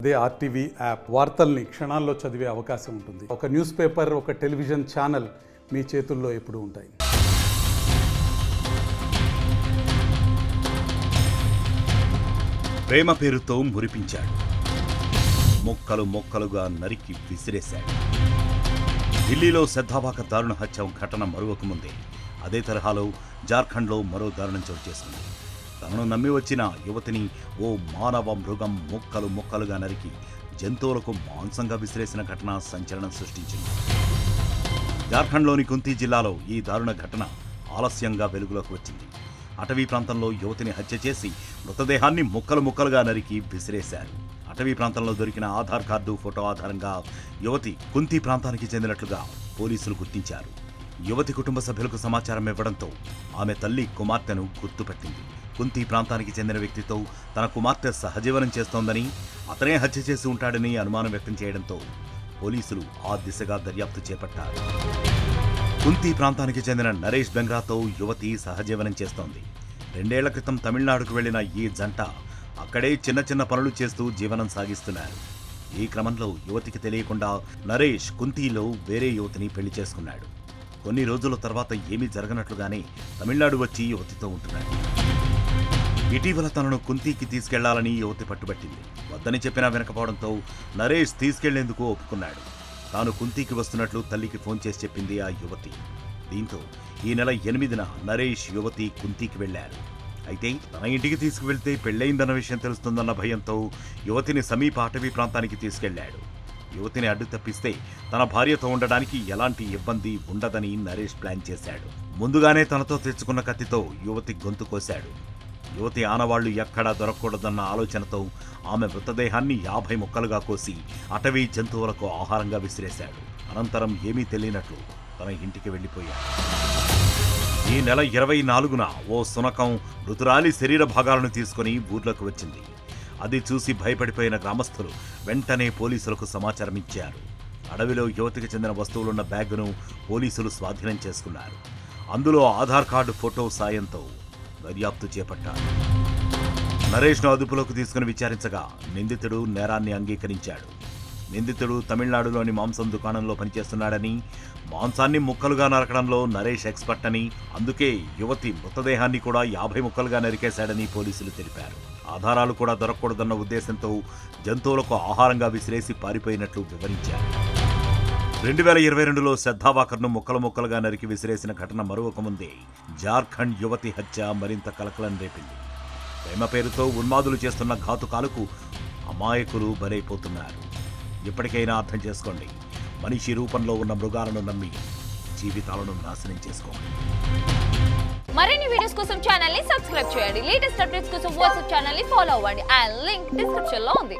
అదే RTV app వార్తల్ని క్షణాల్లో చదివే అవకాశం ఉంటుంది. ఒక న్యూస్ పేపర్, ఒక టెలివిజన్ ఛానల్ మీ చేతుల్లో ఎప్పుడూ ఉంటాయి. ప్రేమ పేరుతో మురిపించాడు, మొక్కలు మొక్కలుగా నరికి విసిరేశాడు. ఢిల్లీలో శ్రద్ధావాక దారుణ హత్య ఘటన మరొక ముందే అదే తరహాలో జార్ఖండ్లో మరో దారుణం చోటు చేసుకుంది. తనను నమ్మి వచ్చిన యువతిని ఓ మానవ మృగం మొక్కలు మొక్కలుగా నరికి జంతువులకు మాంసంగా విసిరేసిన ఘటన సంచలనం సృష్టించింది. జార్ఖండ్లోని కుంతి జిల్లాలో ఈ దారుణ ఘటన ఆలస్యంగా వెలుగులోకి వచ్చింది. అటవీ ప్రాంతంలో యువతిని హత్య చేసి మృతదేహాన్ని ముక్కలు ముక్కలుగా నరికి విసిరేశారు. అటవీ ప్రాంతంలో దొరికిన ఆధార్ కార్డు ఫోటో ఆధారంగా యువతి కుంతి ప్రాంతానికి చెందినట్లుగా పోలీసులు గుర్తించారు. యువతి కుటుంబ సభ్యులకు సమాచారం ఇవ్వడంతో ఆమె తల్లి కుమార్తెను గుర్తుపట్టింది. కుంతి ప్రాంతానికి చెందిన వ్యక్తితో తన కుమార్తె సహజీవనం చేస్తోందని, అతనే హత్య చేసి ఉంటాడని అనుమానం వ్యక్తం చేయడంతో పోలీసులు ఆ దిశగా దర్యాప్తు చేపట్టారు. కుంతి ప్రాంతానికి చెందిన నరేష్ బెంగ్రాతో యువతి సహజీవనం చేస్తోంది. 2 ఏళ్ల క్రితం తమిళనాడుకు వెళ్లిన ఈ జంట అక్కడే చిన్న చిన్న పనులు చేస్తూ జీవనం సాగిస్తున్నారు. ఈ క్రమంలో యువతికి తెలియకుండా నరేష్ కుంతిలో వేరే యువతిని పెళ్లి చేసుకున్నాడు. కొన్ని రోజుల తర్వాత ఏమీ జరగనట్లుగానే తమిళనాడు వచ్చి యువతితో ఉంటున్నాడు. ఇటీవల తనను కుంతికి తీసుకెళ్లాలని యువతి పట్టుబట్టింది. వద్దని చెప్పినా వినకపోవడంతో నరేష్ తీసుకెళ్లేందుకు ఒప్పుకున్నాడు. తాను కుంతికి వస్తున్నట్లు తల్లికి ఫోన్ చేసి చెప్పింది ఆ యువతి. దీంతో ఈ నెల 8న నరేష్ యువతి కుంతికి వెళ్లారు. అయితే తన ఇంటికి తీసుకువెళ్తే పెళ్లయిందన్న విషయం తెలుస్తుందన్న భయంతో యువతిని సమీప అటవీ ప్రాంతానికి తీసుకెళ్లాడు. యువతిని అడ్డు తప్పిస్తే తన భార్యతో ఉండడానికి ఎలాంటి ఇబ్బంది ఉండదని నరేష్ ప్లాన్ చేశాడు. ముందుగానే తనతో తెచ్చుకున్న కత్తితో యువతి గొంతు కోశాడు. యువతి ఆనవాళ్లు ఎక్కడా దొరకకూడదన్న ఆలోచనతో ఆమె మృతదేహాన్ని 50 ముక్కలుగా కోసి అటవీ జంతువులకు ఆహారంగా విసిరేశాడు. అనంతరం ఏమీ తెలియనట్లు తన ఇంటికి వెళ్లిపోయాడు. ఈ నెల 24న ఓ శునకం మృతురాలి శరీర భాగాలను తీసుకుని ఊర్లోకి వచ్చింది. అది చూసి భయపడిపోయిన గ్రామస్తులు వెంటనే పోలీసులకు సమాచారం ఇచ్చారు. అడవిలో యువతికి చెందిన వస్తువులున్న బ్యాగును పోలీసులు స్వాధీనం చేసుకున్నారు. అందులో ఆధార్ కార్డు ఫోటో సాయంతో దర్యాప్తు చేపట్టారు. నరేష్ను అదుపులోకి తీసుకుని విచారించగా నిందితుడు నేరాన్ని అంగీకరించాడు. నిందితుడు తమిళనాడులోని మాంసం దుకాణంలో పనిచేస్తున్నాడని, మాంసాన్ని ముక్కలుగా నరకడంలో నరేష్ ఎక్స్పర్ట్ అని, అందుకే యువతి మృతదేహాన్ని కూడా 50 ముక్కలుగా నరికేశాడని పోలీసులు తెలిపారు. ఆధారాలు కూడా దొరకకూడదన్న ఉద్దేశంతో జంతువులకు ఆహారంగా విసిరేసి పారిపోయినట్లు వివరించారు. 2022లో శ్రద్ధావాకర్ను ముక్కలు ముక్కలుగా నరికి విసిరేసిన ఘటన మరొక ముందే జార్ఖండ్ యువతి హత్య మరింత కలకలం రేపింది. ప్రేమ పేరుతో ఉన్మాదులు చేస్తున్న ఘాతుకాలకు అమాయకులు బలైపోతున్నారు. ఇప్పటికైనా అర్థం చేసుకోండి, మనిషి రూపంలో ఉన్న మృగాలను నమ్మి జీవితాలను నాశనం చేసుకోండి. మరిన్ని వీడియోస్ కోసం ఛానల్ ని సబ్స్క్రైబ్ చేయండి. లేటెస్ట్ అప్డేట్స్ కోసం వాట్సాప్ ఛానల్ ని ఫాలో అవ్వండి. ఆ లింక్ డిస్క్రిప్షన్ లో ఉంది.